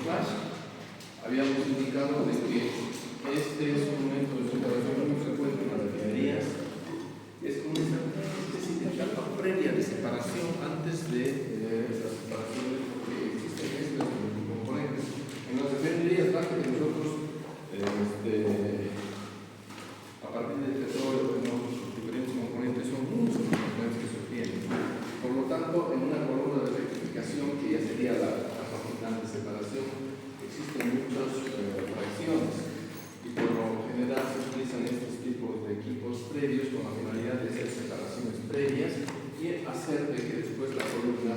flash, habíamos indicado de que este es un momento de separación muy frecuente en las refinerías. Es como una etapa previa de separación antes de la separación, porque existen mezclas de componentes. En las refinerías, basta que nosotros, a partir del petróleo, tenemos diferentes componentes, son muchos los componentes que se obtienen. Por lo tanto, en una columna de rectificación, que ya sería la etapa final de separación, existen muchas fracciones y por lo general se utilizan estos tipos de equipos previos con la finalidad de hacer separaciones previas y hacer de que después la columna,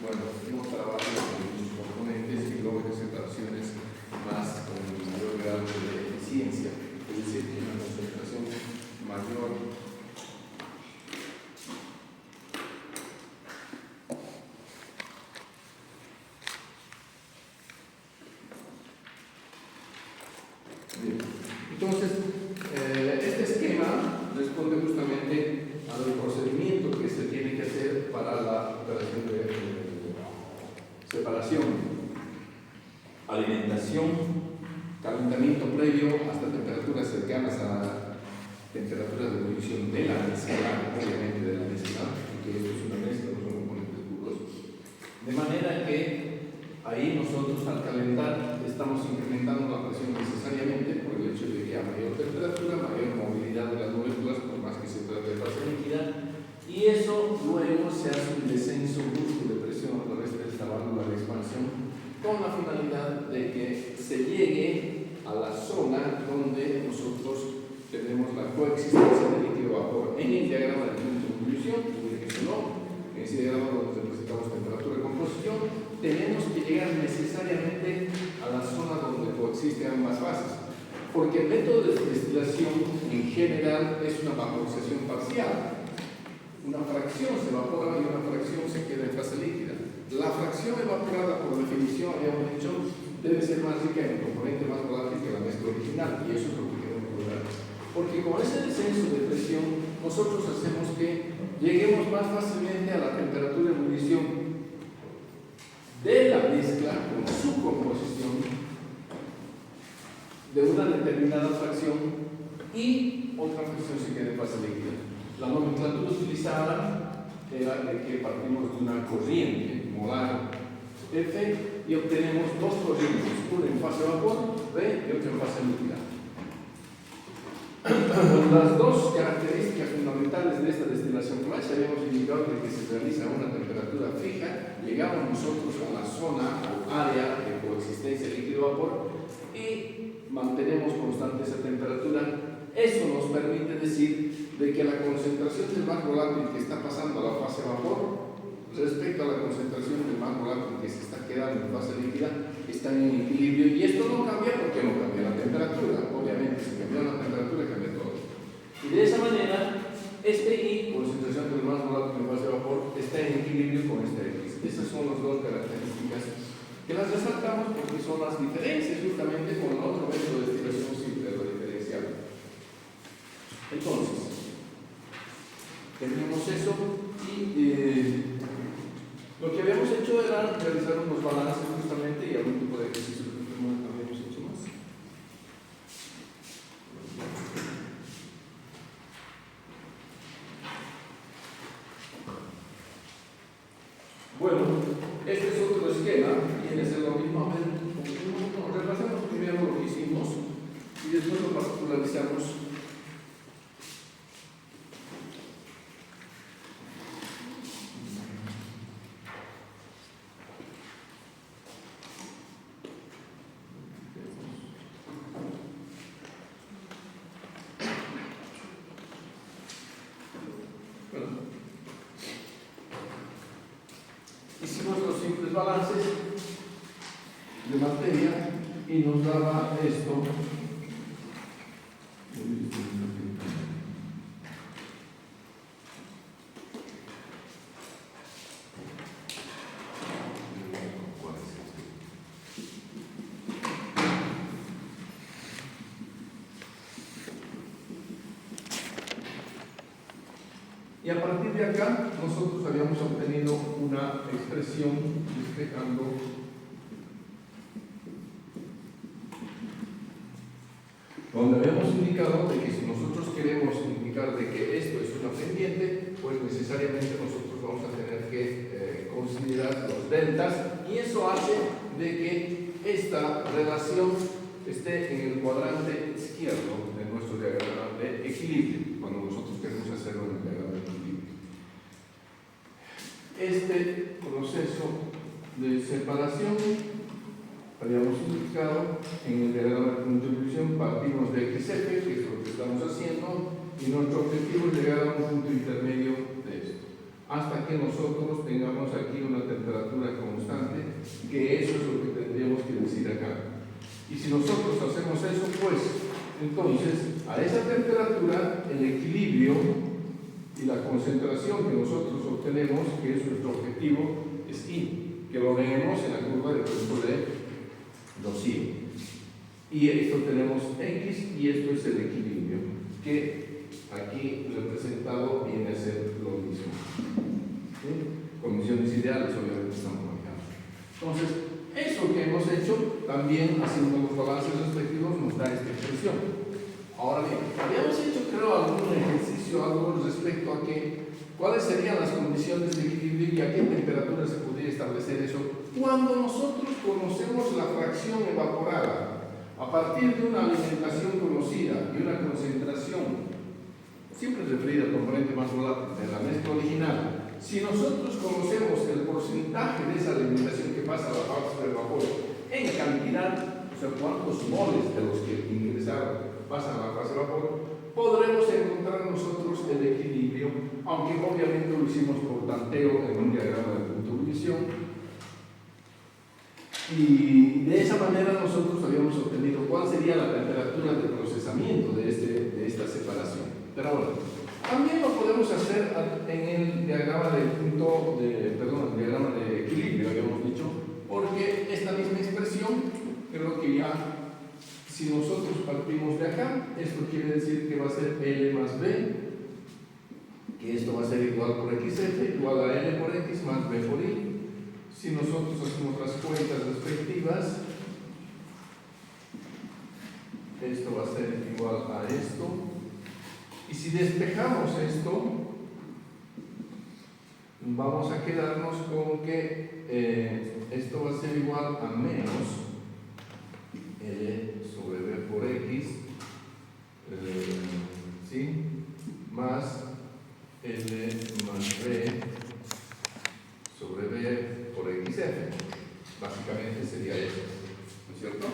bueno, no trabaje con los componentes y logre separaciones más con mayor grado de eficiencia, es decir, una concentración mayor. Entonces, este esquema responde justamente al procedimiento que se tiene que hacer para la operación de separación. Alimentación, calentamiento previo hasta temperaturas cercanas a temperaturas de ebullición de la mezcla, obviamente de la mezcla, porque esto es una mezcla, no son componentes puros. De manera que ahí nosotros al calentar estamos incrementando la presión necesariamente por el hecho de que a mayor temperatura, mayor movilidad de las moléculas, por más que se trate de fase líquida, y eso luego se hace un descenso brusco de presión a través de esta válvula de expansión con la finalidad de que se llegue a la zona donde nosotros tenemos la coexistencia de líquido-vapor en el diagrama de punto de ebullición, en ese diagrama donde representamos temperatura de composición, tenemos que llegar necesariamente a la zona donde coexisten ambas fases, porque el método de destilación en general es una vaporización parcial. Una fracción se evapora y una fracción se queda en fase líquida. La fracción evaporada, por definición, habíamos dicho, debe ser más rica en el componente más volátil que la mezcla original, y eso es lo que queremos lograr. Porque con ese descenso de presión, nosotros hacemos que lleguemos más fácilmente a la temperatura de ebullición de la mezcla con su composición de una determinada fracción y otra fracción se queda en fase líquida. La nomenclatura utilizada era de que partimos de una corriente molar F y obtenemos dos corrientes, una en fase vapor B y otra en fase líquida. Las dos características fundamentales de esta destilación flash habíamos indicado de que se realiza a una temperatura fija, llegamos nosotros a la zona, al área de coexistencia líquido-vapor y mantenemos constante esa temperatura. Eso nos permite decir de que la concentración del más volátil que está pasando a la fase vapor respecto a la concentración del más volátil que se está quedando en fase líquida está en equilibrio, y esto no cambia porque no cambia la temperatura. Obviamente, si cambia la temperatura, cambia todo. Y de esa manera, este I, concentración del más volátil en fase de vapor, está en equilibrio con este X. Esas son las dos características que las resaltamos porque son las diferencias justamente con el otro método de destilación simple, lo diferencial. Entonces, tenemos eso y lo que habíamos hecho era realizar unos balances justamente y algún tipo de ejercicio que habíamos hecho más. Bueno, este es otro esquema, viene a ser lo mismo. A ver, repasemos primero lo que hicimos y después lo particularizamos. Hicimos los simples balances de materia y nos daba esto. Y a partir de acá, nosotros habíamos obtenido una expresión despejando donde habíamos indicado de que si nosotros queremos indicar de que esto es una pendiente, pues necesariamente nosotros vamos a tener que considerar los deltas, y eso hace de que esta relación esté en el cuadrante izquierdo de nuestro diagrama de equilibrio, cuando nosotros queremos hacerlo en el diagrama de equilibrio. Este proceso de separación habíamos indicado en el diagrama de contribución, partimos de XF, que es lo que estamos haciendo, y nuestro objetivo es llegar a un punto intermedio de esto, hasta que nosotros tengamos aquí una temperatura constante, que eso es lo que tendríamos que decir acá. Y si nosotros hacemos eso, pues entonces a esa temperatura el equilibrio y la concentración que nosotros obtenemos, que es nuestro objetivo, es I, que lo vemos en la curva de punto de 2i. Y esto tenemos X, y esto es el equilibrio, que aquí representado viene a ser lo mismo. ¿Sí? Condiciones ideales, obviamente estamos manejando. Entonces, eso que hemos hecho, también haciendo los balances respectivos, nos da esta expresión. Ahora bien, habíamos hecho, creo, algún ejercicio, algo respecto a que cuáles serían las condiciones de equilibrio y a qué temperatura se podría establecer eso cuando nosotros conocemos la fracción evaporada a partir de una alimentación conocida y una concentración siempre referida al componente más volátil de la mezcla original. Si nosotros conocemos el porcentaje de esa alimentación que pasa a la fase de vapor en cantidad, o sea, cuántos moles de los que ingresaron pasan a la fase de vapor, podremos encontrar nosotros el equilibrio, aunque obviamente lo hicimos por tanteo en un diagrama de punto de visión. Y de esa manera nosotros habíamos obtenido cuál sería la temperatura de procesamiento de esta separación. Pero ahora, también lo podemos hacer en el diagrama el diagrama de equilibrio, habíamos dicho, porque esta misma expresión, creo que ya, si nosotros partimos de acá, esto quiere decir que va a ser L más B, que esto va a ser igual por XF, igual a L por X más B por I. Si nosotros hacemos las cuentas respectivas, esto va a ser igual a esto. Y si despejamos esto, vamos a quedarnos con que esto va a ser igual a menos L sobre B por X, ¿sí? Más L más B sobre B por XF. Básicamente sería eso, ¿no es cierto?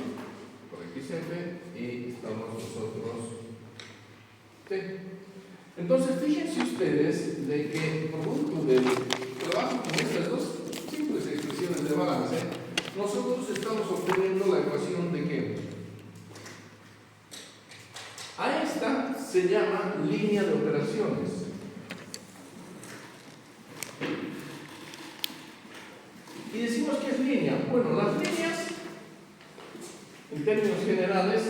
Por XF, y estamos nosotros. ¿Sí? Entonces, fíjense ustedes de que producto del trabajo con estas dos simples expresiones de balance, nosotros estamos obteniendo la ecuación de que a esta se llama línea de operaciones. Y decimos que es línea. Bueno, las líneas, en términos generales,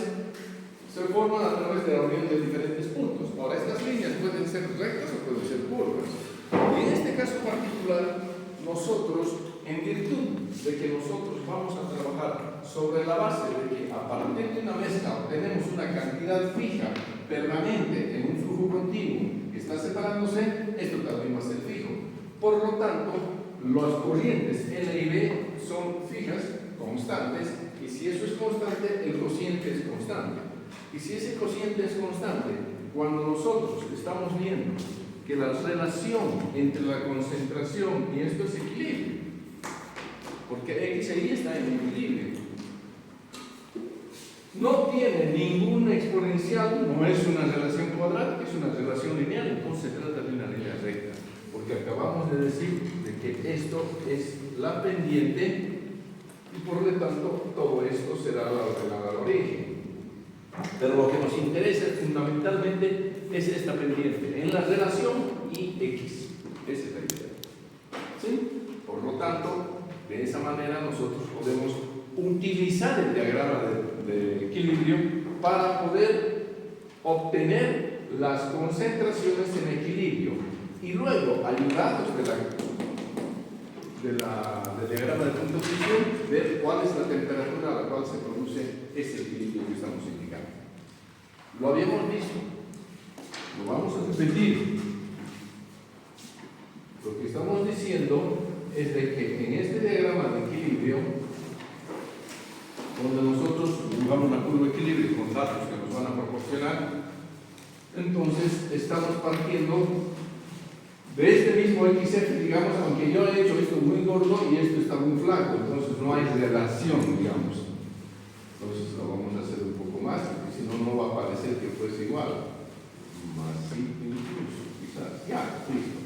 se forman a través de la unión de diferentes puntos. Ahora, estas líneas pueden ser rectas o pueden ser curvas. Y en este caso particular, nosotros, en virtud de que nosotros vamos a trabajar sobre la base de que a partir de una mezcla obtenemos una cantidad fija, permanente, en un flujo continuo que está separándose, esto también va a ser fijo. Por lo tanto, las corrientes L y B son fijas, constantes, y si eso es constante, el cociente es constante. Y si ese cociente es constante, cuando nosotros estamos viendo que la relación entre la concentración y esto es equilibrio, porque X e Y está en equilibrio, no tiene ninguna exponencial, no es una relación cuadrática, es una relación lineal, entonces se trata de una línea recta, porque acabamos de decir de que esto es la pendiente y por lo tanto todo esto será la ordenada al origen. Pero lo que nos interesa fundamentalmente es esta pendiente en la relación IX. Esa es la idea. ¿Sí? Por lo tanto, de esa manera nosotros podemos utilizar el diagrama de equilibrio para poder obtener las concentraciones en equilibrio y luego, ayudados del diagrama de punto de visión, ver cuál es la temperatura a la cual se produce ese equilibrio que estamos indicando. Lo habíamos visto, lo vamos a repetir. Lo que estamos diciendo es de que en este diagrama de equilibrio, donde nosotros dibujamos una curva de equilibrio con datos que nos van a proporcionar, entonces estamos partiendo de este mismo XF, digamos, aunque yo he hecho esto muy gordo y esto está muy flaco, entonces no hay relación, digamos. Entonces lo vamos a hacer un poco más, porque si no, no va a parecer que fuese igual. Más simple incluso, quizás. Ya, listo.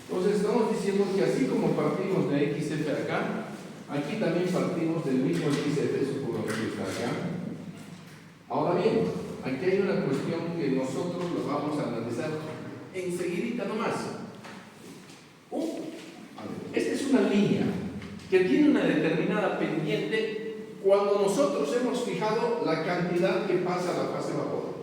Entonces estamos diciendo que así como partimos de XF acá, aquí también partimos del mismo XF, supongamos que está acá. Ahora bien, aquí hay una cuestión que nosotros lo vamos a analizar enseguidita nomás. Esta es una línea que tiene una determinada pendiente cuando nosotros hemos fijado la cantidad que pasa a la fase vapor.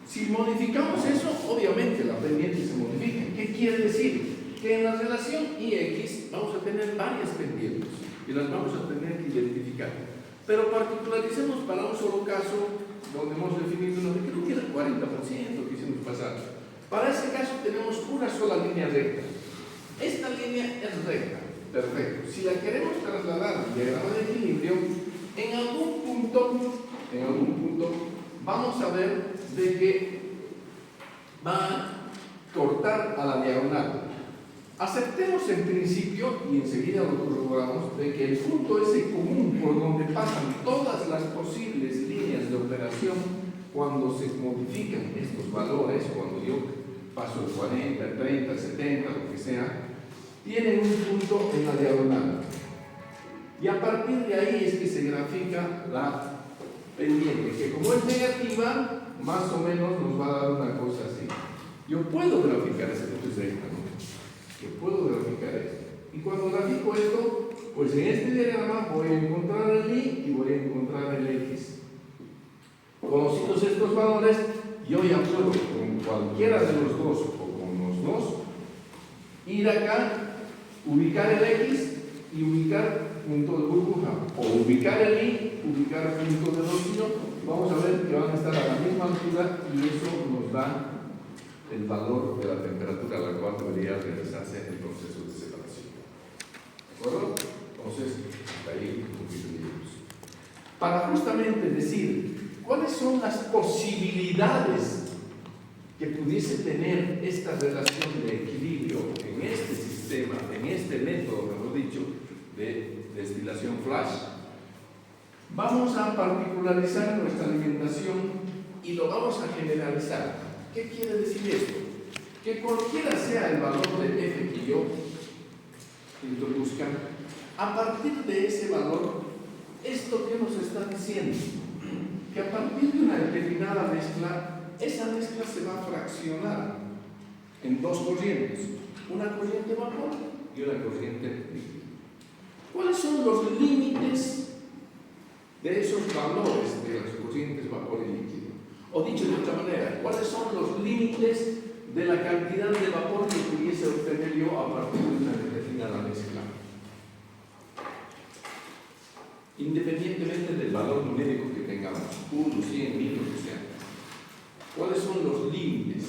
Si modificamos eso, obviamente la pendiente se modifica. ¿Qué quiere decir? Que en la relación IX vamos a tener varias pendientes y las vamos a tener que identificar. Pero particularicemos para un solo caso donde hemos definido uno de creo que era el 40% que hicimos pasar. Para ese caso tenemos una sola línea recta. Esta línea es recta, perfecto. Si la queremos trasladar al diagrama de equilibrio, en algún punto, vamos a ver de que va a cortar a la diagonal. Aceptemos en principio, y enseguida lo corroboramos, de que el punto ese común por donde pasan todas las posibles líneas de operación cuando se modifican estos valores, cuando yo paso el 40, el 30, el 70, lo que sea, tienen un punto en la diagonal. Y a partir de ahí es que se grafica la pendiente, que como es negativa, más o menos nos va a dar una cosa así. Yo puedo graficar esto, esto es recta, ¿no? Yo puedo graficar esto. Y cuando grafico esto, pues en este diagrama voy a encontrar el Y y voy a encontrar el X. Conocidos estos valores, yo ya puedo con cualquiera de los dos o con los dos ir acá, ubicar el X y ubicar punto de burbuja, o ubicar el Y, ubicar punto de dominio. Vamos a ver que van a estar a la misma altura y eso nos da el valor de la temperatura a la cual debería realizarse el proceso de separación. ¿De acuerdo? Entonces, hasta ahí un poquito de luz. Para justamente decir cuáles son las posibilidades que pudiese tener esta relación de equilibrio en este sistema, en este método, mejor dicho, de destilación flash, vamos a particularizar nuestra alimentación y lo vamos a generalizar. ¿Qué quiere decir esto? Que cualquiera sea el valor de F que yo introduzca, a partir de ese valor, ¿esto qué nos está diciendo? Que a partir de una determinada mezcla, esa mezcla se va a fraccionar en dos corrientes, una corriente vapor y una corriente líquida. ¿Cuáles son los límites de esos valores de las corrientes vapor y líquido? O dicho de otra manera, ¿cuáles son los límites de la cantidad de vapor que pudiese obtener yo a partir de una determinada mezcla? Independientemente del valor numérico que tengamos, 1, 100, 1000, lo que sea. ¿Cuáles son los límites?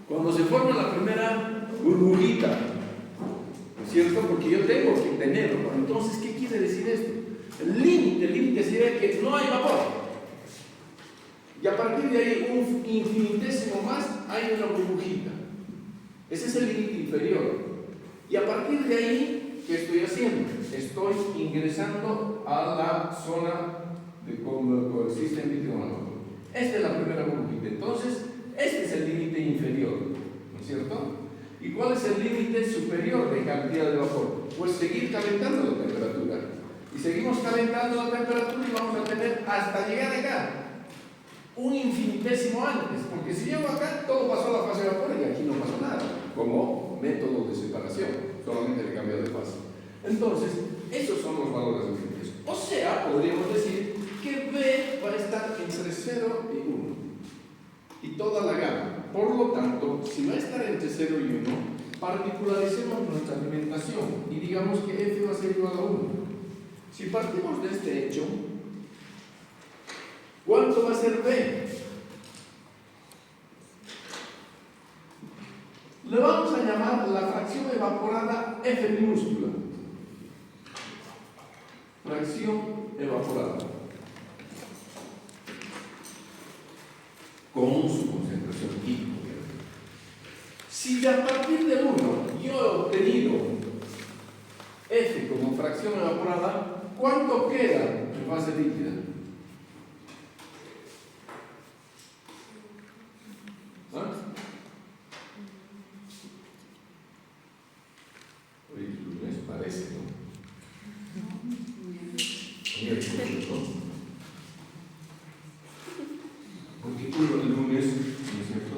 Cuando se forma la primera burbujita, ¿no es cierto? Porque yo tengo que tenerlo. Entonces, ¿qué quiere decir esto? El límite sería que no hay vapor. Y a partir de ahí, un infinitésimo más, hay una burbujita. Ese es el límite inferior. Y a partir de ahí, ¿qué estoy haciendo? Estoy ingresando a la zona de cómo coexiste el líquido vapor. Esta es la primera burbujita. Entonces, este es el límite inferior, ¿no es cierto? ¿Y cuál es el límite superior de cantidad de vapor? Pues seguir calentando la temperatura. Y seguimos calentando la temperatura y vamos a tener hasta llegar acá un infinitésimo antes, porque si llego acá, todo pasó a la fase de vapor y aquí no pasó nada, como método de separación, solamente le cambio de fase. Entonces, esos son los valores límites. O sea, podríamos decir que B va a estar entre 0 y 1, y toda la gama. Por lo tanto, si va a estar entre 0 y 1, Particularicemos nuestra alimentación y digamos que F va a ser igual a 1. Si partimos de este hecho, ¿cuánto va a ser B? Le vamos a llamar la fracción evaporada F minúscula. Fracción evaporada. Con su concentración química. Si a partir de 1 yo he obtenido F como fracción evaporada, ¿cuánto queda en fase líquida? ¿Ah? Oye, lunes parece, ¿no? Miércoles, ¿no? Porque todo el lunes, ¿no es cierto?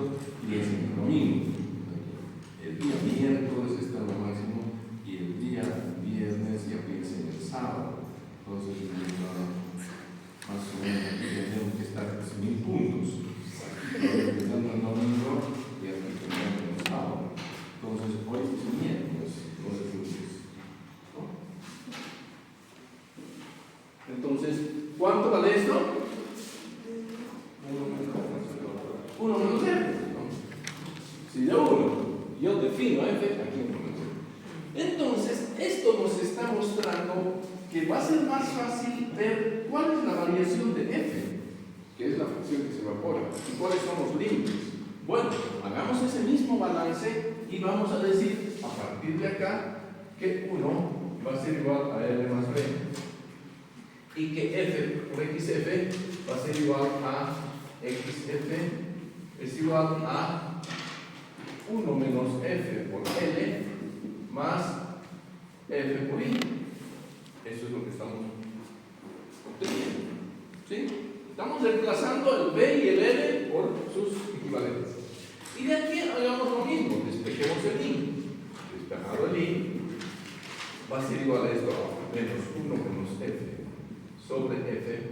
Y es el domingo. El día miércoles está lo máximo y el día viernes ya piensa en el sábado. Entonces, más o menos aquí tenemos que estar a 1000 puntos. Empezando el domingo y aquí terminando el sábado. Entonces, hoy es miércoles, no es lunes. ¿No? Entonces, ¿cuánto vale esto? 1 menos F. ¿No? Si de 1 yo defino F, aquí 1 menos F. Entonces, esto nos está mostrando que va a ser más fácil ver cuál es la variación de F, que es la fracción que se evapora, y cuáles son los límites. Bueno, hagamos ese mismo balance y vamos a decir, a partir de acá, que 1 va a ser igual a L más B, y que F por XF va a ser igual a XF es igual a 1 menos F por L más F por I. Eso es lo que estamos obteniendo. ¿Sí? Estamos reemplazando el B y el L por sus equivalentes. Y de aquí hagamos lo mismo. Despejemos el I. Despejado el I va a ser igual a esto, menos 1 menos F sobre F.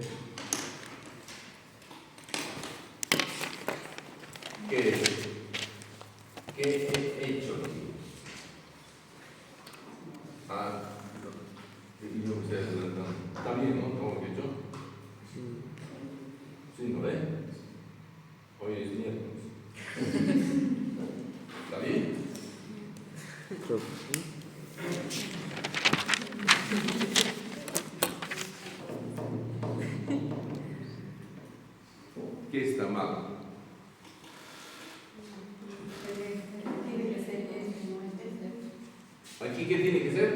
¿Qué he hecho aquí? Yo me estoy adelantando. Está bien, ¿no? ¿Cómo que he hecho? Sí, ¿no ve? Hoy es miércoles. ¿Está bien? Creo que sí. ¿Qué está mal? ¿Aquí qué tiene que ser?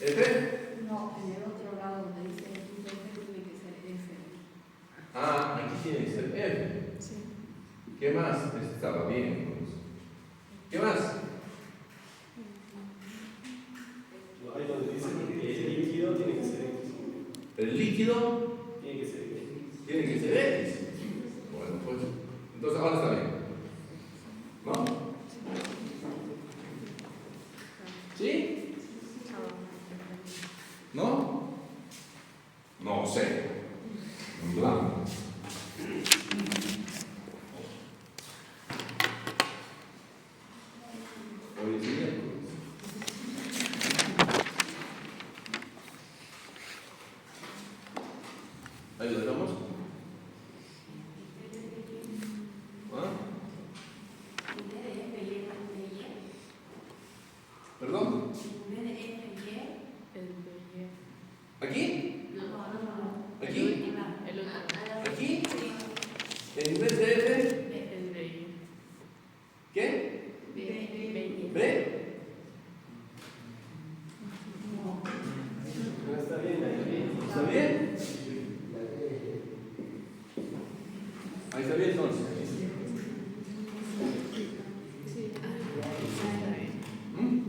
¿F? No, en el otro lado donde dice F tiene que ser F. Ah, aquí tiene que ser F. Sí. ¿Qué más? Estaba bien, entonces. ¿Qué más? Ahí donde dice que el líquido tiene que ser X. El líquido Tiene que ser X. tiene que ser X. Bueno, pues, entonces ahora está bien. ¿No? ¿Sí? ¿No? No sé. En blanco. Hoy es miércoles. Ahí lo dejamos. ¿Ah? ¿Perdón? ¿Aquí? ¿Aquí? ¿Aquí? ¿En vez de F? ¿Qué? ¿B? No está bien ahí. ¿Está bien? Ahí está bien entonces. ¿Mm?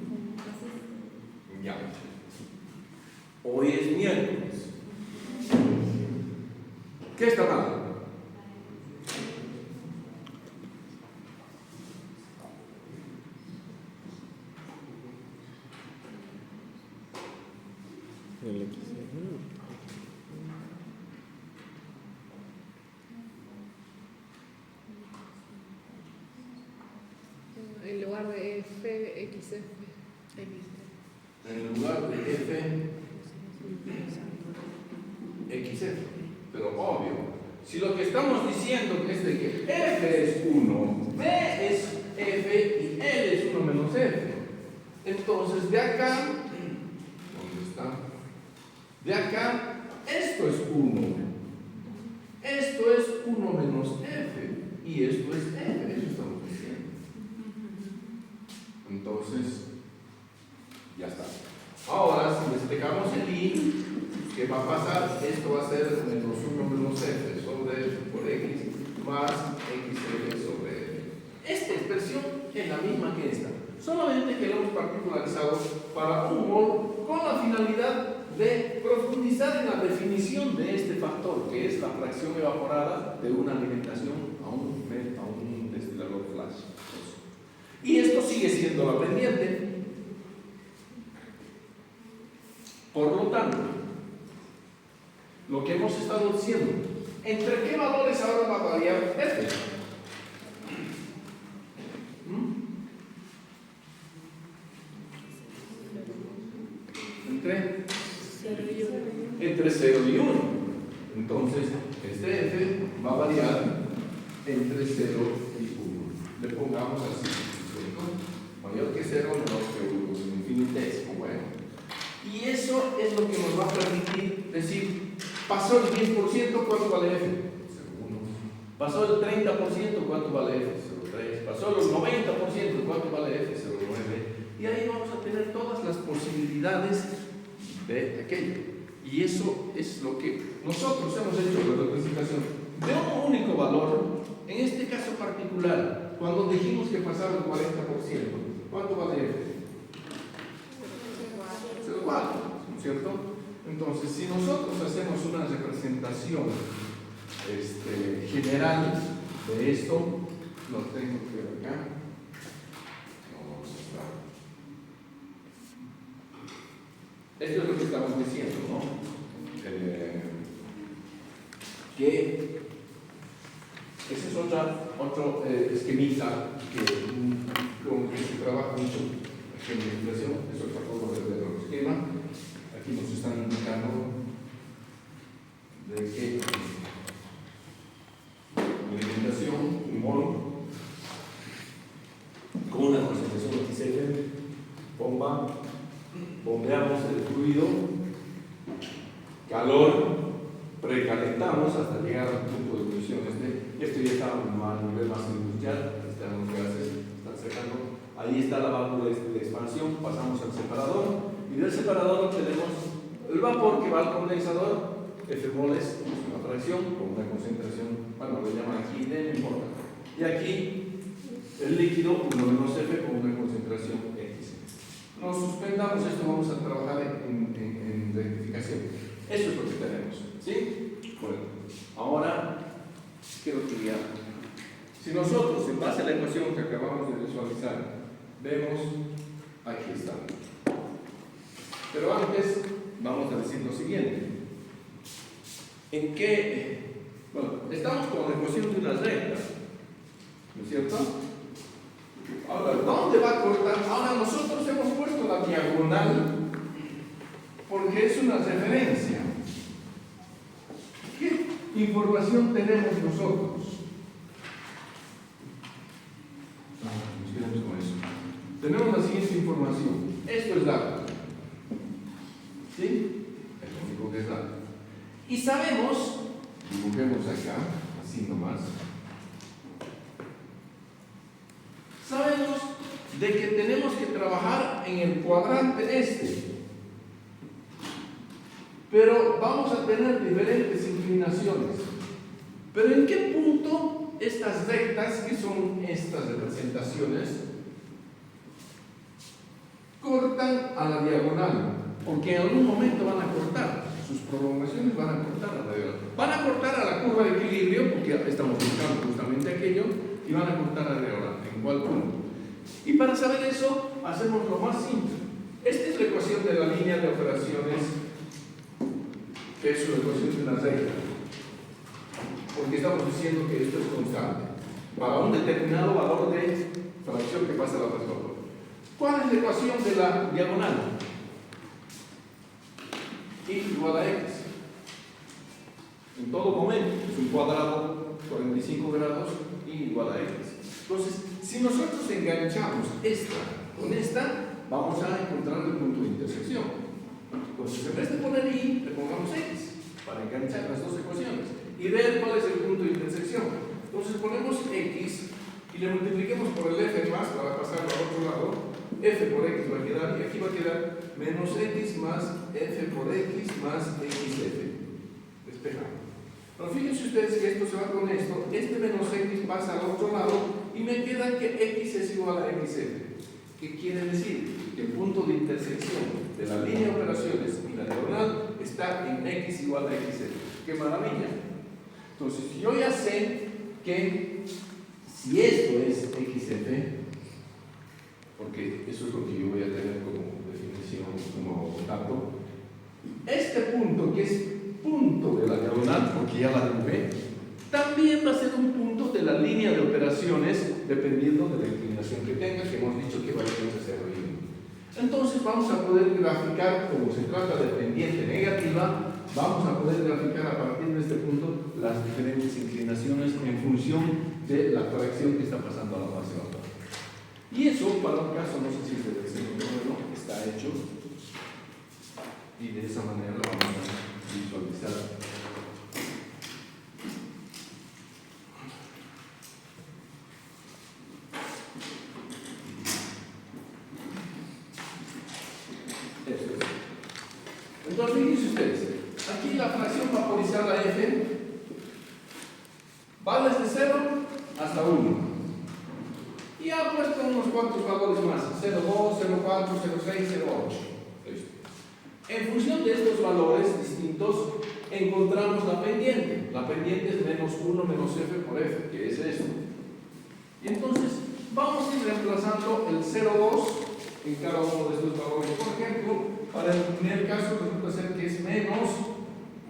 Ya. Hoy es miércoles. ¿Qué está mal? El X. en lugar de F, XF. En lugar de F, XF. Pero obvio, si lo que estamos diciendo es de que F es 1, B es F y L es 1 menos F, entonces de acá, ¿dónde está? De acá, esto es 1. Esto es 1 menos F y esto es F, eso estamos diciendo. Entonces, ya está. Ahora, si despejamos el I, ¿qué va a pasar? Esto va a ser menos 1 menos F sobre F por X más XF sobre F. Esta expresión es la misma que esta, solamente que la hemos particularizado para un mol con la finalidad de profundizar en la definición de este factor, que es la fracción evaporada de una alimentación a un destilador flash. Y esto sigue siendo la pendiente. Por lo tanto, lo que hemos estado diciendo, ¿entre qué valores ahora va a variar F? Entre 0 y 1. Entonces, este F va a variar entre 0 y 1. Le pongamos así, ¿cierto? Mayor que 0, menor que 1, un infinitésimo. Bueno. Y eso es lo que nos va a permitir decir, pasó el 10%, ¿cuánto vale F? 0,1. Pasó el 30%, ¿cuánto vale F? 0,3. Pasó el 90%, ¿cuánto vale F? 0,9. Y ahí vamos a tener todas las posibilidades de aquello. Y eso es lo que nosotros hemos hecho la representación de un único valor, en este caso particular, cuando dijimos que pasaba el 40%, ¿cuánto vale F? 0,4, ¿no es cierto? Entonces, si nosotros hacemos una representación general de esto, lo tengo que ver acá. No, vamos a estar. Esto es lo que estamos diciendo, ¿no? Que ese es otro esquemita con que se trabaja mucho aquí en la ilustración. Es otra forma de ver el esquema. Aquí nos están indicando de que la alimentación, un mol, con una concentración XF, bombeamos el fluido, calor, precalentamos hasta llegar al punto de ebullición. Esto ya está a nivel más industrial, están los gases, están secando. Ahí está la válvula de expansión, pasamos al separador y del separador obtenemos el vapor que va al condensador. F mol es una fracción con una concentración, bueno, lo llaman aquí D, no importa. Y aquí el líquido, 1 menos F con una concentración X. No suspendamos esto, vamos a trabajar en rectificación. Eso es lo que tenemos, ¿sí? Bueno, ahora quiero que vean. Si nosotros, en base a la ecuación que acabamos de visualizar, vemos, aquí está. Pero antes, vamos a decir lo siguiente. ¿En qué? Bueno, estamos con la ecuación de una recta, ¿no es cierto? Ahora, ¿dónde va a cortar? Ahora nosotros hemos puesto la diagonal porque es una referencia. ¿Qué información tenemos nosotros? Nos quedamos con eso. Tenemos la siguiente información. Esto es dato. ¿Sí? Es lo único que es dato. Y sabemos, dibujemos acá, así nomás. Sabemos de que tenemos que trabajar en el cuadrante este, pero vamos a tener diferentes inclinaciones. Pero ¿en qué punto estas rectas, que son estas representaciones, cortan a la diagonal? Porque en algún momento van a cortar, sus prolongaciones van a cortar a la diagonal. Van a cortar a la curva de equilibrio, porque estamos buscando justamente aquello, y van a cortar a la diagonal. ¿En cuál punto? Y para saber eso, hacemos lo más simple. Esta es la ecuación de la línea de operaciones, que es una ecuación de una recta, porque estamos diciendo que esto es constante. para un determinado valor de fracción que pasa a la otra. ¿Cuál es la ecuación de la diagonal? Y igual a x. En todo momento es un cuadrado 45 grados y igual a x. Entonces, si nosotros enganchamos esta con esta, vamos a encontrar el punto de intersección. Entonces, en vez de poner y, le pongamos x para enganchar las dos ecuaciones y ver cuál es el punto de intersección. Entonces, ponemos x y le multipliquemos por el f más para pasarlo al otro lado. F por x va a quedar, y aquí va a quedar menos x más f por x más xf. Despejamos. Pero fíjense ustedes que esto se va con esto, este menos x pasa al otro lado y me queda que x es igual a xf. ¿Qué quiere decir? Que el punto de intersección de la línea de operaciones y la diagonal está en x igual a xf. ¡Qué maravilla! Entonces, yo ya sé que si esto es xf, porque eso es lo que yo voy a tener como definición, como dato, este punto, que es punto de la diagonal, porque ya la dibujé, también va a ser un punto de la línea de operaciones, dependiendo de la inclinación que tenga, que hemos dicho que va a ser 0 y 1. Entonces vamos a poder graficar, como se trata de pendiente negativa, vamos a poder graficar a partir de este punto las diferentes inclinaciones en función de la fracción que está pasando a la base baja. Y eso, para un caso, no sé si es el segundo modelo, está hecho, y de esa manera lo vamos a visualizar. Entonces, fíjense ustedes, aquí la fracción vaporizada F va desde 0 hasta 1. Y ha puesto unos cuantos valores más, 0,2, 0,4, 0,6, 0,8. Listo. En función de estos valores distintos, encontramos la pendiente. La pendiente es menos 1 menos f por f, que es esto. Y entonces, vamos a ir reemplazando el 0,2 en cada uno de estos valores. Por ejemplo, para el primer caso resulta ser que es menos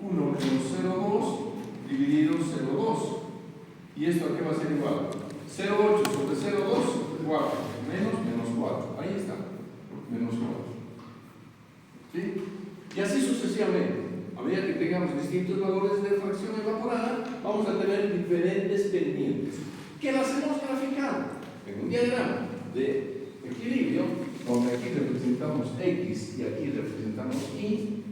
1 menos 0,2 dividido 0,2. ¿Y esto a qué va a ser igual? 0,8 sobre 0,2, 4. Menos 4. Ahí está. Menos 4. ¿Sí? Y así sucesivamente. A medida que tengamos distintos valores de fracción evaporada, vamos a tener diferentes pendientes que las hemos graficado en un diagrama de equilibrio, donde aquí representamos x y aquí representamos y.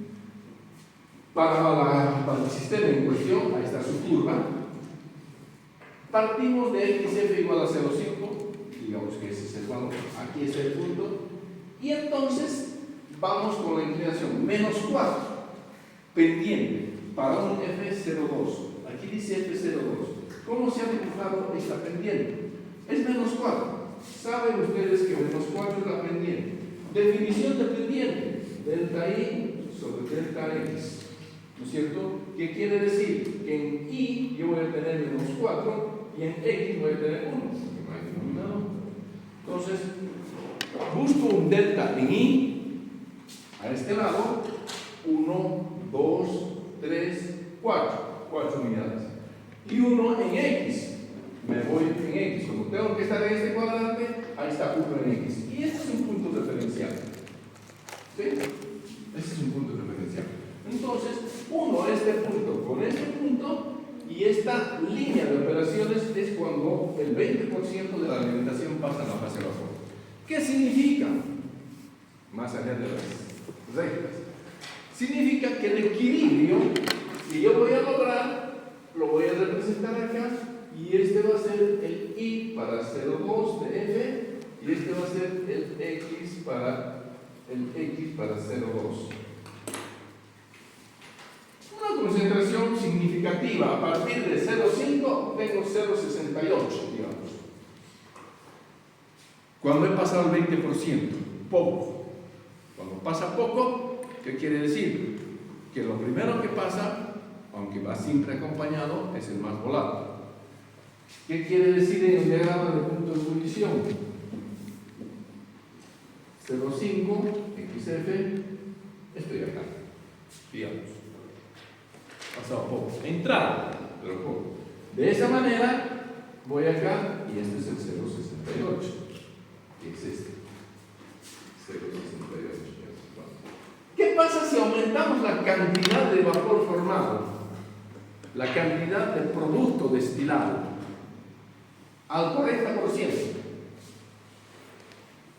Para el sistema en cuestión, ahí está su curva. Partimos de xf igual a 0,5, digamos que ese es el valor, aquí es el punto, y entonces vamos con la inclinación menos 4, pendiente, para un f02. Aquí dice f02. ¿Cómo se ha dibujado esta pendiente? Es menos 4. Saben ustedes que menos 4 es la pendiente. Definición de pendiente: delta i sobre delta x. ¿No es cierto? ¿Qué quiere decir? Que en y yo voy a tener menos 4 y en x voy a tener 1, porque no hay denominador. Entonces, busco un delta en y, a este lado, 1, 2, 3, 4 unidades. Y 1 en x, me voy en x. Como tengo que estar en este cuadrante, ahí está 1 en x. Y este es un punto referencial. ¿Sí? Este es un punto referencial. Entonces, uno este punto con este punto, y esta línea de operaciones es cuando el 20% de la alimentación pasa a la fase vapor. ¿Qué significa? Más allá de las reglas. Significa que el equilibrio que yo voy a lograr, lo voy a representar acá, y este va a ser el I para 0,2 de F, y este va a ser el X para 0,2. Una concentración significativa a partir de 0,5 tengo 0,68, digamos. Cuando he pasado el 20%, poco. Cuando pasa poco, ¿qué quiere decir? Que lo primero que pasa, aunque va siempre acompañado, es el más volátil. ¿Qué quiere decir en el diagrama de punto de ebullición? 0,5 XF, estoy acá, digamos. Pasado poco, entrado, pero poco. De esa manera, Voy acá y este es el 0,68, que es este. 0,68. ¿Qué pasa si aumentamos la cantidad de vapor formado? La cantidad de producto destilado al 40%.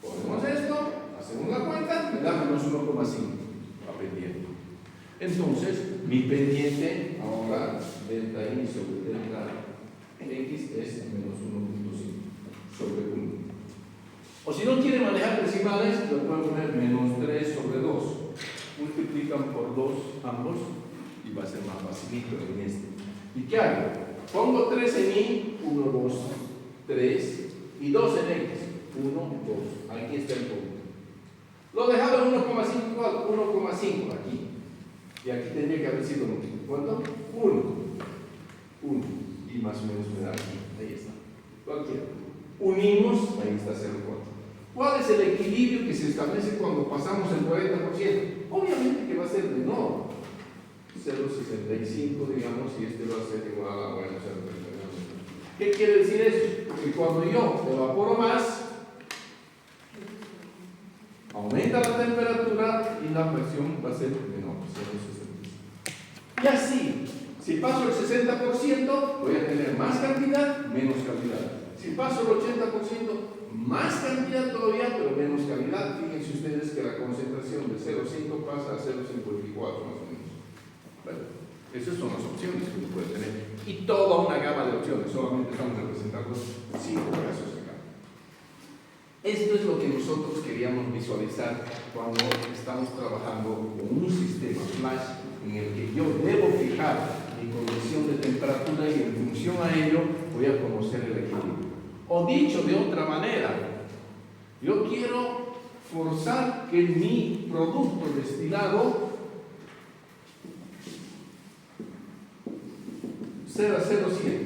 Ponemos esto, hacemos la cuenta, me da menos 1,5 a pendiente. Entonces, mi pendiente ahora, delta I sobre delta X es menos 1,5 sobre 1. O si no quiere manejar decimales, lo pueden poner menos 3 sobre 2. Multiplican por 2 ambos y va a ser más facilito en este. ¿Y qué hago? Pongo 3 en Y, 1, 2, 3 y 2 en X. 1, 2. Aquí está el punto. Lo dejaba en 1,5 igual, 1,5 aquí. Y aquí tendría que haber sido ¿cuánto? 1. Y más o menos me da aquí. Ahí está. Cualquiera. Unimos, ahí está 0,4. ¿Cuál es el equilibrio que se establece cuando pasamos el 40%? Obviamente que va a ser menor. 0,65 digamos, y este va a ser igual a, bueno, 0,39. ¿Qué quiere decir eso? Que cuando yo evaporo más, aumenta la temperatura y la presión va a ser menor, 0,65. Y así, si paso el 60%, voy a tener más cantidad, menos calidad. Si paso el 80%, más cantidad todavía, pero menos calidad. Fíjense ustedes que la concentración de 0,5 pasa a 0,54 más o menos. Bueno, esas son las opciones que uno puede tener. Y toda una gama de opciones, solamente estamos representando 5 casos acá. Esto es lo que nosotros queríamos visualizar cuando estamos trabajando con un sistema flash en el que yo debo fijar mi condición de temperatura y en función a ello voy a conocer el equilibrio. O dicho de otra manera, yo quiero forzar que mi producto destilado sea 0,7.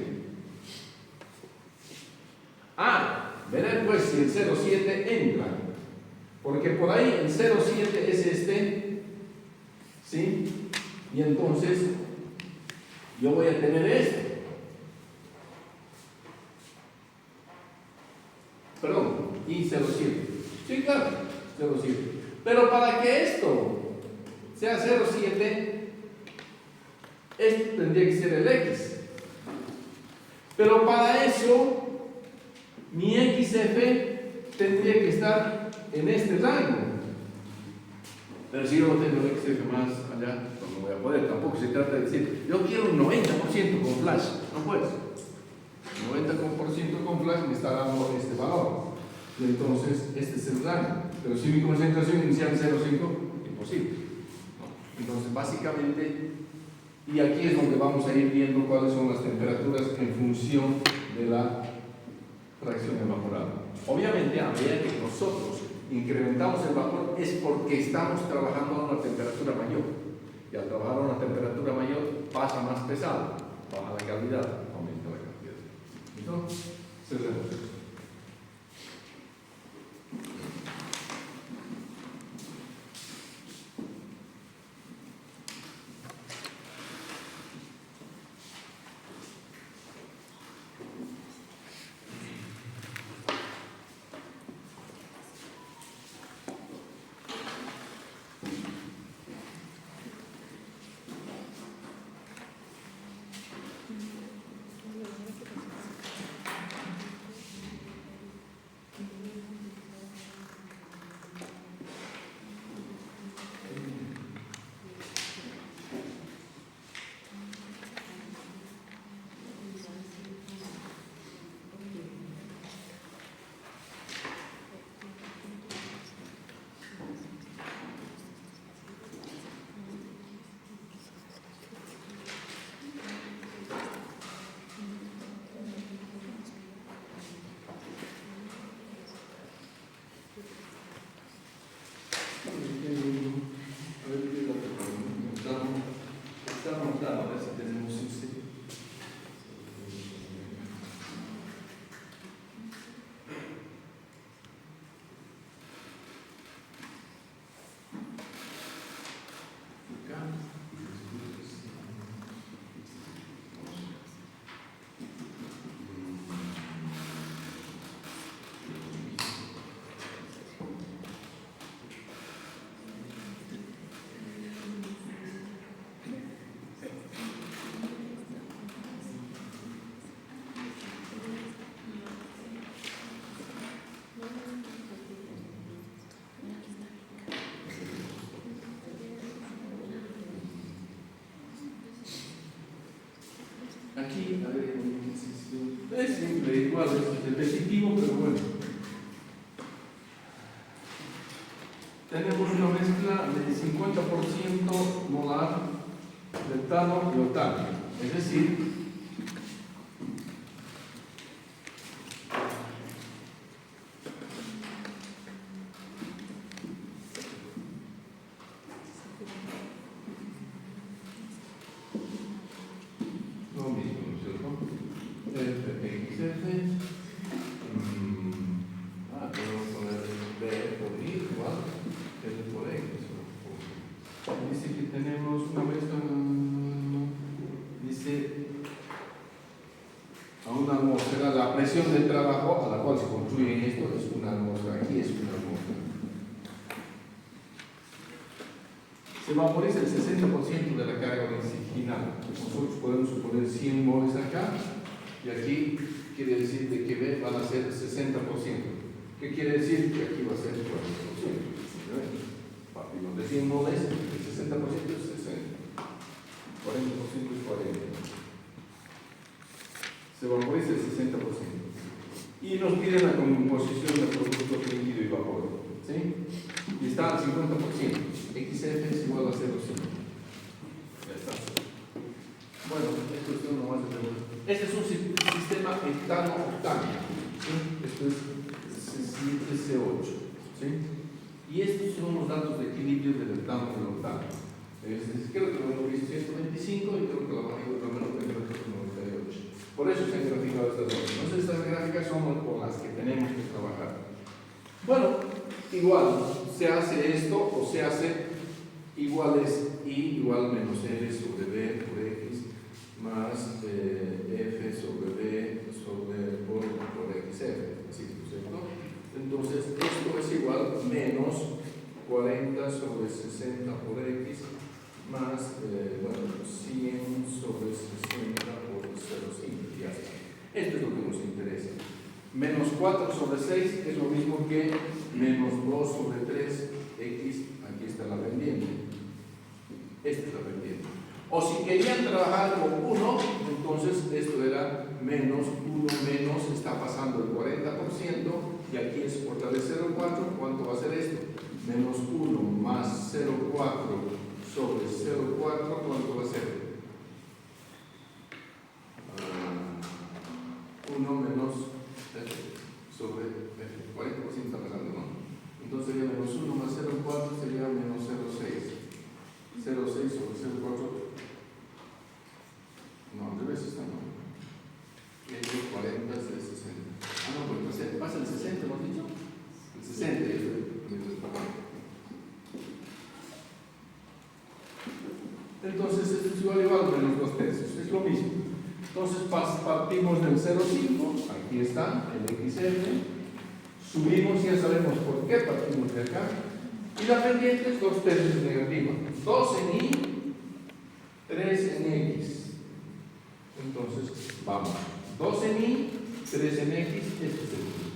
Verán pues si el 0,7 entra, porque por ahí el 0,7 es este, ¿sí? Y entonces yo voy a tener este. Perdón, y 0,7. Sí, claro, 0,7. Pero para que esto sea 0,7, esto tendría que ser el X. Pero para eso, mi XF tendría que estar en este rango. Pero si yo no tengo XF más allá, no voy a poder. Tampoco se trata de decir, yo quiero un 90% con flash. No puedes. 90% con flash me está dando este valor. Y entonces, este es el rango. Pero si mi concentración inicial es 0,5, imposible. ¿No? Entonces, básicamente, y aquí es donde vamos a ir viendo cuáles son las temperaturas en función de la fracción evaporada. Obviamente, a medida que nosotros incrementamos el vapor, es porque estamos trabajando a una temperatura mayor. Y al trabajar a una temperatura mayor, pasa más pesado, baja la calidad, aumenta la cantidad. ¿Listo? Cerremos. repetitivo, pero bueno. Tenemos una mezcla de 50% molar de etano y octano. Es decir, lo mismo, ¿no es cierto? FXF. Podemos poner B por I igual, L por X. Dice que tenemos una mezcla, dice a una atmósfera, la presión de trabajo a la cual se construye esto es una atmósfera, aquí es una atmósfera. Se vaporiza el 60% de la carga original. Nosotros podemos suponer 100 moles acá, y aquí quiere decir de que B van a ser 60%. ¿Qué quiere decir? Que aquí va a ser 40%. Partimos de 100 moles, el 60% es 60. 40% es 40. Se vaporiza el 60%. Y nos piden la composición del producto líquido y vapor. ¿Sí? Y está al 50%. XF es igual a 0,5. Ya está. Bueno, esto es uno más de pregunta. Este es un sistema etano-octano. ¿Sí? Esto es C7C8. ¿Sí? Y estos son los datos de equilibrio del etano y del octano. Creo que lo hizo 125 y creo que la menor temperatura es 98. Por eso se han graficado estas dos. Entonces, estas gráficas son con las que tenemos que trabajar. Bueno, igual, se hace esto o se hace igual es I igual menos L sobre B por X más F sobre B sobre por XF. Así es, ¿no es cierto? Entonces, esto es igual menos 40 sobre 60 por X más 100 sobre 60 por 0,5. Ya está. Esto es lo que nos interesa. Menos 4 sobre 6 es lo mismo que menos 2 sobre 3 X. Aquí está la pendiente. Esta es la pendiente. O si querían trabajar con 1, entonces esto era menos 1 menos, está pasando el 40%, y aquí es por la de 0,4. ¿Cuánto va a ser esto? Menos 1 más 0,4 sobre 0,4, ¿cuánto va a ser? 1 menos sobre 40% está pasando, ¿no? Entonces sería menos 1 más 0,4 sería menos 0,6. 0,6 sobre 0,4. No, al revés está, no. Y el 40 es de 60. No, pues pasa el 60, ¿hemos dicho? El 60 y eso es para acá. Entonces esto es igual menos 2 tercios, es lo mismo. Entonces partimos del 0,5, aquí está el XF, subimos, ya sabemos por qué partimos de acá, y la pendiente es 2 tercios negativa, 2 en Y, 3 en X. Entonces vamos, 2 en Y, 3 en X, este es el mismo.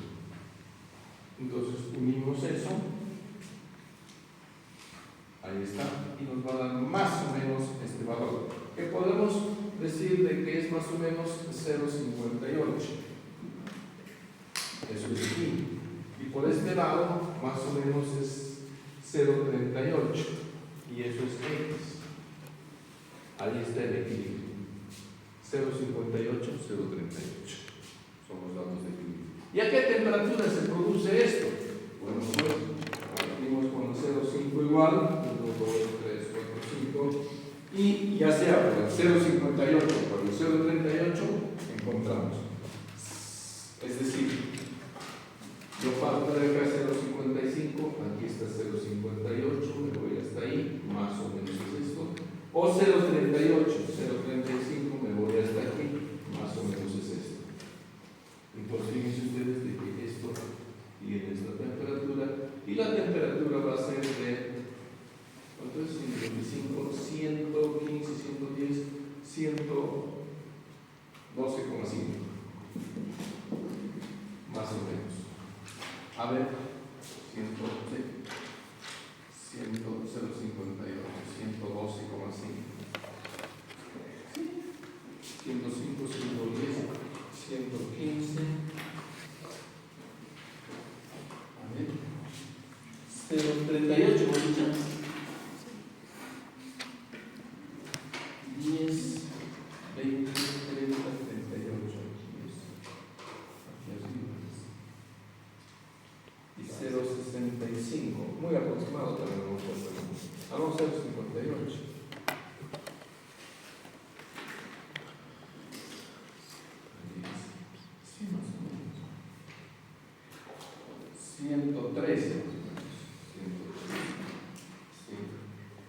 Entonces unimos eso, ahí está, y nos va a dar más o menos este valor, que podemos decir de que es más o menos 0,58. Eso es aquí. Y por este lado, más o menos es 0,38. Y eso es X. Ahí está el equilibrio. 0,58, 0,38. Son los datos de equilibrio. ¿Y a qué temperatura se produce esto? Bueno, pues partimos con el 0,5 igual, 1, 2, 3, 4, 5, y ya sea por el 0,58 o por el 0,38 encontramos. Es decir, yo parto de acá 0,55, aquí está 0,58, me voy hasta ahí, más o menos es esto, o 0,38, 0,35, me voy hasta aquí, más o menos es esto. Entonces fíjense ustedes de que esto tiene esta temperatura, y la temperatura va a ser de, ¿cuánto es? 125, 115, 110, 112,5, más o menos. A ver, 158, 112,5. 105, 110, 115, 0,38 hemos dicho. 10, 20, 30, 38. Y 0,65. Muy aproximado también lo hemos puesto. Ah, no, 0,58. Sí, más o menos. 113. Sí,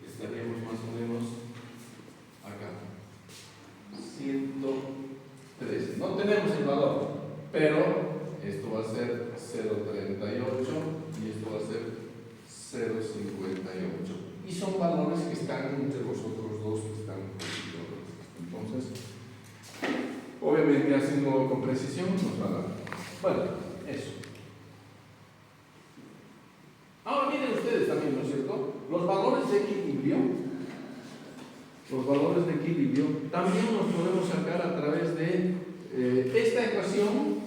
estaríamos más o menos acá. 113. No tenemos el valor, pero esto va a ser 0,38 y esto va a ser 0,58. Y son valores que están entre vosotros dos que están positivos. Entonces, obviamente haciendo con precisión nos va a dar. Bueno, eso. Ahora miren ustedes también, ¿no es cierto? Los valores de equilibrio. Los valores de equilibrio también los podemos sacar a través de esta ecuación.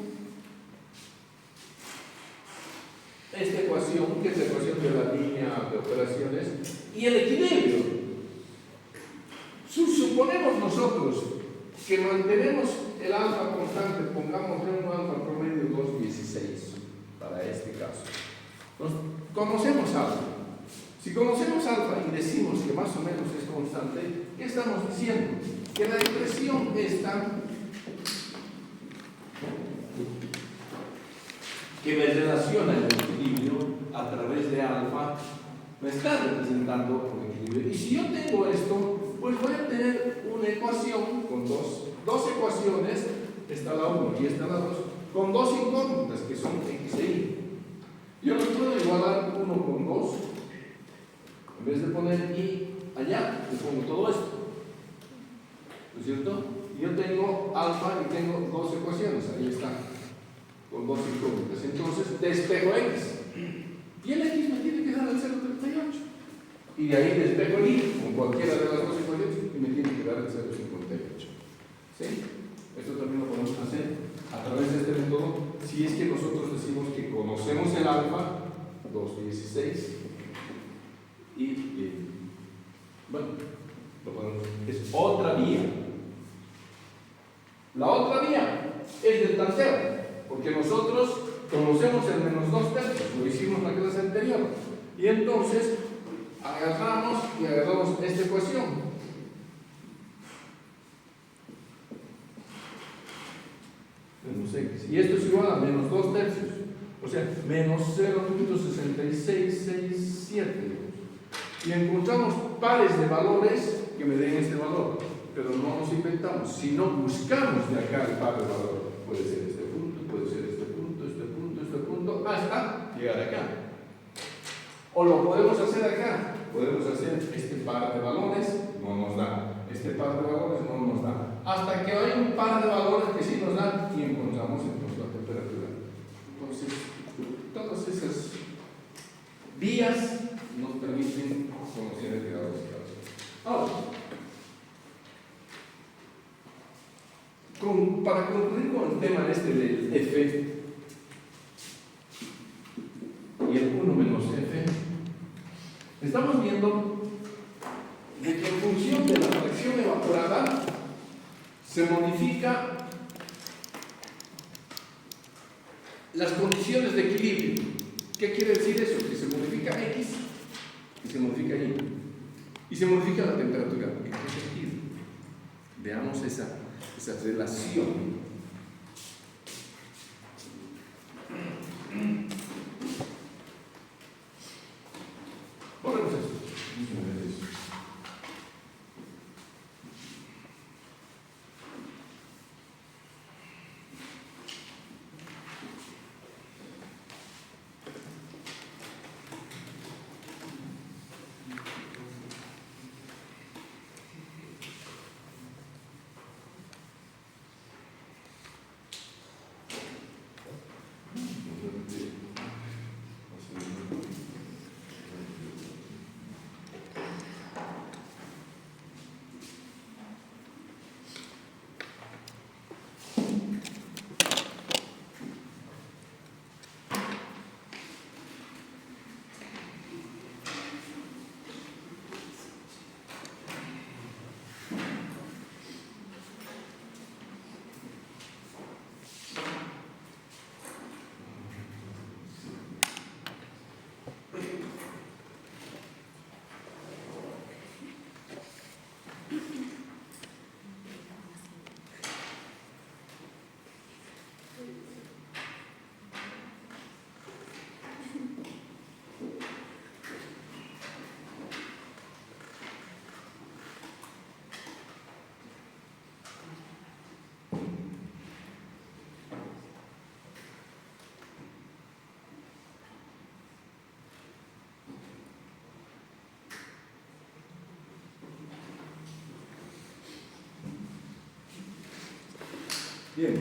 Esta ecuación, que es la ecuación de la línea de operaciones, y el equilibrio. Suponemos nosotros que mantenemos el alfa constante, pongamos un alfa promedio 2,16 para este caso. Conocemos alfa. Si conocemos alfa y decimos que más o menos es constante, ¿qué estamos diciendo? Que la expresión esta que me relaciona el equilibrio a través de alfa me está representando un equilibrio. Y si yo tengo esto, pues voy a tener una ecuación con dos ecuaciones, esta la 1 y esta la 2, con dos incógnitas que son x e y. Yo los puedo igualar 1 con 2, en vez de poner y allá, le pongo todo esto. ¿No es cierto? Yo tengo alfa y tengo dos ecuaciones, ahí está, con dos incógnitas. Entonces, despejo x. Y el x me tiene que dar el 0,38. Y de ahí despejo el y con cualquiera de las dos ecuaciones y me tiene que dar el 0,58. ¿Sí? Esto también lo podemos hacer a través de este método si es que nosotros decimos que conocemos el alfa, 2,16, y bueno, lo podemos, es otra vía. La otra vía es del tanteo, porque nosotros conocemos el menos 2/3, lo hicimos en la clase anterior, y entonces agarramos esta ecuación. Menos x. Y esto es igual a menos 2/3. O sea, menos 0.6667. Y encontramos pares de valores que me den este valor. Pero no nos inventamos, sino buscamos de acá el par de valores. Puede ser este punto, puede ser este punto, este punto, este punto, hasta llegar acá. O lo podemos hacer acá. Podemos hacer este par de valores, no nos da. Este par de valores no nos da. Hasta que hay un par de valores que sí nos dan y encontramos entonces la temperatura. Entonces, todas esas vías nos permiten conocer el grado de separación. Ahora, para concluir con el tema este del F y el 1 menos F, estamos viendo de que en función de la fracción evaporada se modifica las condiciones de equilibrio. ¿Qué quiere decir eso? Que se modifica X y se modifica Y. Y se modifica la temperatura. ¿En qué sentido? Veamos esa relación. Volvemos a esto. Bien.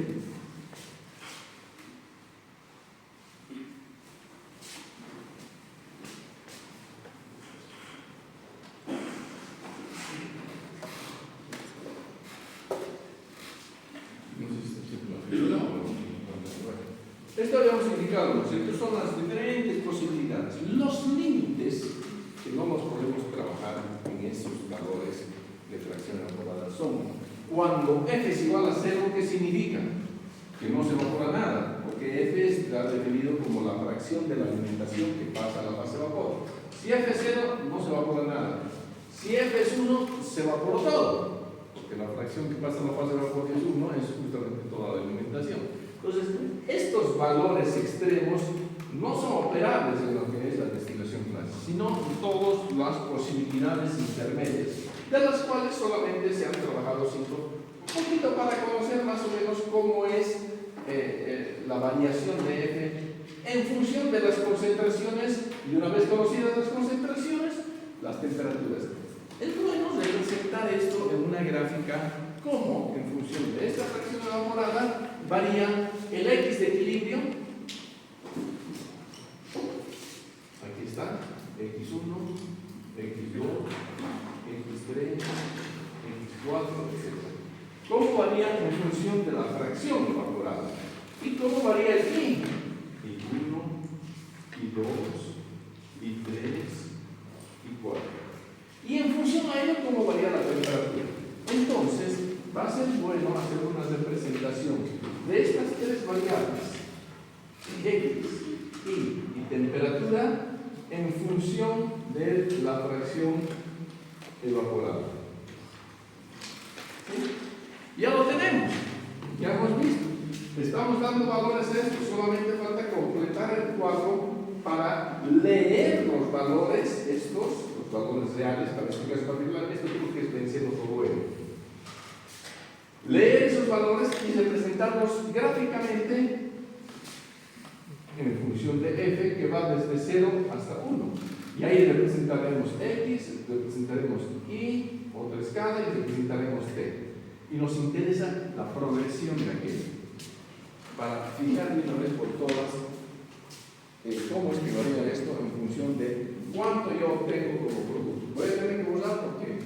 No sé si está la figura o no. Esto habíamos indicado, ¿no es cierto? Son las diferentes posibilidades, los límites que no nos podemos trabajar en esos valores de fracción evaporada son cuando f es igual a 0, ¿qué significa? Que no se evapora nada, porque f está definido como la fracción de la alimentación que pasa a la fase de vapor. Si f es 0, no se evapora nada. Si f es 1, se evaporó todo, porque la fracción que pasa a la fase de vapor es 1, es justamente toda la alimentación. Entonces, estos valores extremos no son operables en lo que es la destilación clásica, sino todas las posibilidades intermedias, de las cuales solamente se han trabajado 5, un poquito para conocer más o menos cómo es la variación de F en función de las concentraciones, y una vez conocidas las concentraciones, las temperaturas. Entonces, representar esto en una gráfica, cómo en función de esta fracción evaporada varía el X de equilibrio. Aquí está, X1, X2, X3, X4, etc. ¿Cómo varía en función de la fracción evaporada? ¿Y cómo varía el I? I1, I2, I3, I4. Y en función a ello, ¿cómo varía la temperatura? Entonces, va a ser bueno hacer una representación de estas tres variables, X, Y y temperatura, en función de la fracción evaporada. ¿Sí? Ya lo tenemos, ya hemos visto. Estamos dando valores a esto, solamente falta completar el cuadro para leer los valores, los valores reales, para explicación particular. Esto creo que es vencerlo todo ello. Leer esos valores y representarlos gráficamente en función de f, que va desde 0 hasta 1. Y ahí representaremos x, representaremos y, otra escala, y representaremos t. Y nos interesa la progresión de aquello, para fijar de una vez por todas cómo es que varía esto en función de cuánto yo obtengo como producto. Voy a tener que borrar porque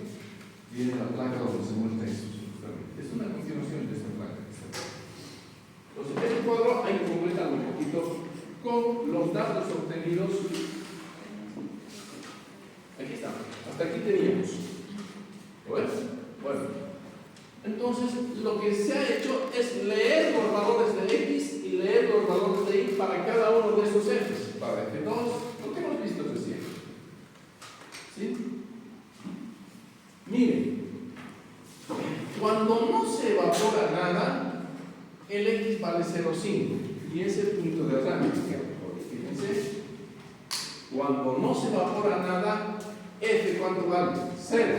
viene la placa donde se muestra eso. Es una continuación de esta placa. Entonces, este cuadro hay que completarlo un poquito con los datos obtenidos. Aquí está, hasta aquí teníamos. Bueno, entonces lo que se ha hecho es leer los valores de X y leer los valores de Y para cada uno de esos Fs. Para F2, lo que hemos visto recién. ¿Sí? Miren. Cuando no se evapora nada, el X vale 0,5 y es el punto de arranque. Fíjense, cuando no se evapora nada, F ¿cuánto vale? 0.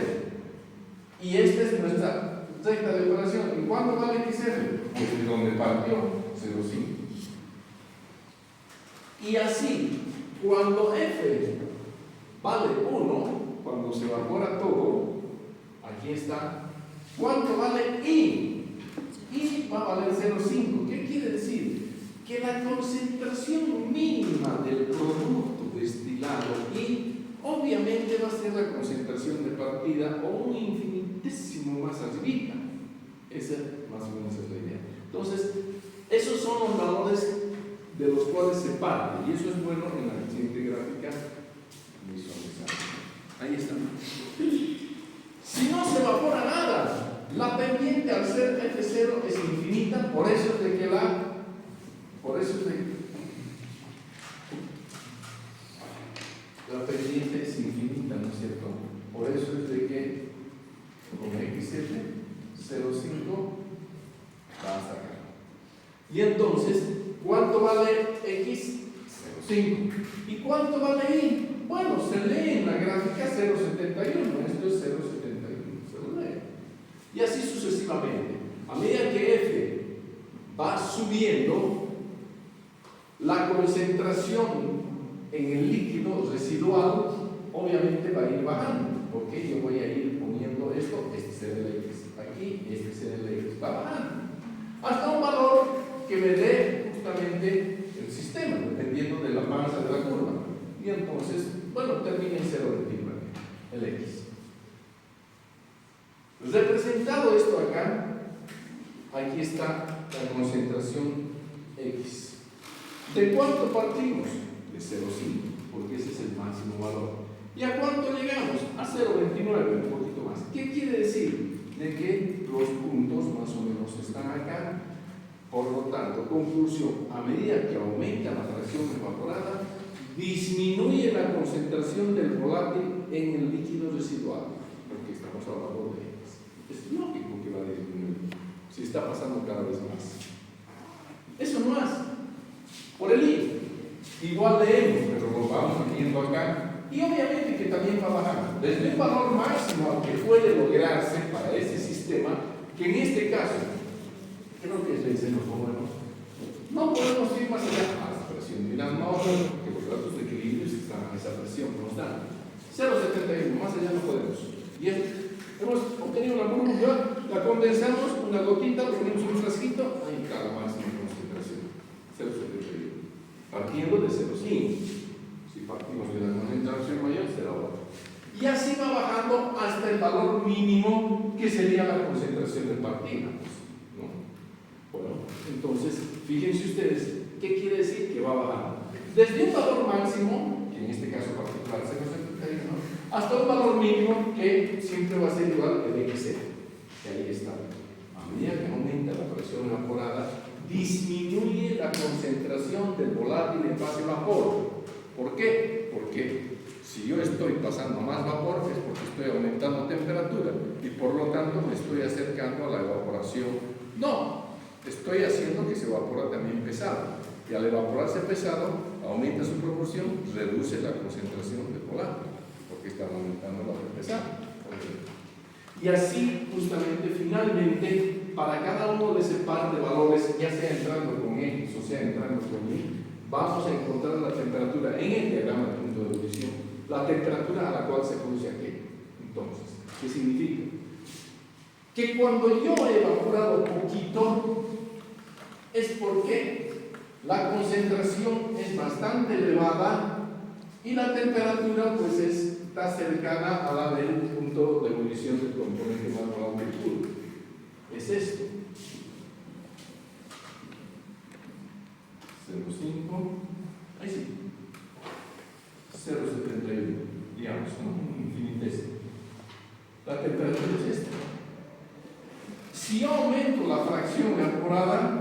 Y esta es nuestra recta de evaporación. ¿Y cuánto vale XF? Pues de donde partió, 0,5. Y así, cuando F vale 1, cuando se evapora todo, aquí está. ¿Cuánto vale I? I va a valer 0,5. ¿Qué quiere decir? Que la concentración mínima del producto destilado I obviamente va a ser la concentración de partida o un infinitésimo más arribita. Esa más o menos es la idea. Entonces, esos son los valores de los cuales se parte, y eso es bueno en la siguiente gráfica visualizar. Ahí está. Si no se evapora nada, la pendiente al ser F0 es infinita, por eso es de que la pendiente es infinita, ¿no es cierto? Por eso es de que con XF 0,5 va hasta acá. Y entonces, ¿cuánto vale X? 0,5. ¿Y cuánto vale Y? Bueno, se lee en la gráfica 0,71. Esto es 0,71. Se lo lee. Y así sucesivamente. A medida que F va subiendo, la concentración en el líquido residual obviamente va a ir bajando. Porque yo voy a ir poniendo esto, este será el X aquí, este será el X. Va bajando. hasta un valor que me dé justamente el sistema, dependiendo de la masa de la curva. Y entonces, bueno, termina en 0,29, el X. Representado esto acá, aquí está la concentración X. ¿De cuánto partimos? De 0,5, porque ese es el máximo valor. ¿Y a cuánto llegamos? A 0,29, un poquito más. ¿Qué quiere decir? De que los puntos más o menos están acá. Por lo tanto, conclusión, a medida que aumenta la fracción evaporada, disminuye la concentración del volátil en el líquido residual, porque estamos hablando de X. Es lógico que va a disminuir si está pasando cada vez más. Eso no es por el I. Igual leemos, pero lo vamos viendo acá. Y obviamente que también va bajando. Desde un valor máximo al que puede lograrse para ese sistema, que en este caso, creo que es ley 0, no podemos ir más allá a la presión. Dirán, no, porque los datos de equilibrio están a esa presión constante. 0,71, más allá no podemos. Y hemos obtenido una burbuja, la condensamos, una gotita, lo ponemos en un frasquito, ahí está la máxima concentración. 0,71. Partiendo de 0,5. Si partimos de la concentración mayor, será otro. Y así va bajando hasta el valor mínimo, que sería la concentración de partículas, ¿no? Bueno, entonces, fíjense ustedes, ¿qué quiere decir? Que va bajando. Desde un valor máximo, que en este caso particular 0,71, hasta un valor mínimo, que siempre va a ser igual al XC, que ahí está. A medida que aumenta la presión evaporada, disminuye la concentración del volátil en fase vapor. ¿Por qué? Porque si yo estoy pasando más vapor es porque estoy aumentando temperatura y por lo tanto me estoy acercando a la evaporación. No, estoy haciendo que se evapora también pesado. Y al evaporarse pesado, aumenta su proporción, reduce la concentración del volátil, porque está aumentando la pesado. Y así, justamente, finalmente, para cada uno de ese par de valores, ya sea entrando con X o sea entrando con Y, vamos a encontrar la temperatura en el diagrama de punto de ebullición, la temperatura a la cual se produce aquello. Entonces, ¿qué significa? Que cuando yo he evaporado poquito, es porque la concentración es bastante elevada y la temperatura pues está cercana a la del punto de ebullición del componente más volátil puro. Es esto. 0,5, ahí sí, 0,71, digamos, ¿no? Infinitésimo. La temperatura es esta. Si yo aumento la fracción evaporada,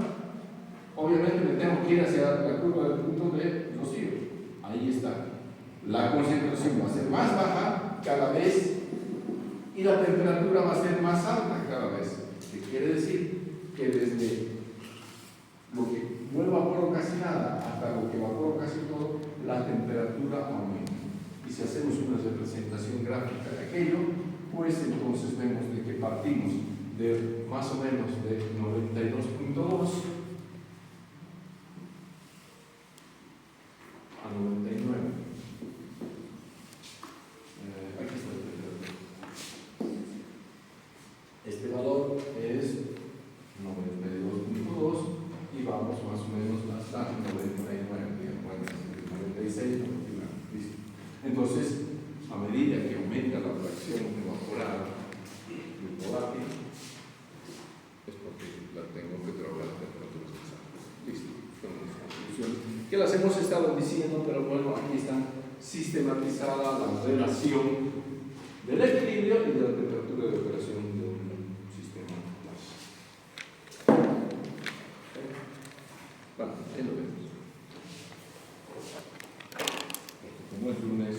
obviamente me tengo que ir hacia la curva del punto de rocío. Ahí está. La concentración va a ser más baja cada vez y la temperatura va a ser más alta cada vez. ¿Qué quiere decir? Que desde lo que no evaporo casi nada hasta lo que evaporo casi todo, la temperatura aumenta. Y si hacemos una representación gráfica de aquello, pues entonces vemos de que partimos de más o menos de 92.2 a 99. Aquí está la temperatura. Este valor es 92.2 y vamos más o menos hasta 99, bueno, 96, listo. Entonces, a medida que aumenta la fracción evaporada del volátil, es porque la tengo que trabajar a temperaturas más altas. Listo, con las conclusiones que las hemos estado diciendo, pero bueno, aquí está sistematizada la relación del equilibrio y de la temperatura de operación de un sistema. Bueno, ahí lo vemos. Como es lunes.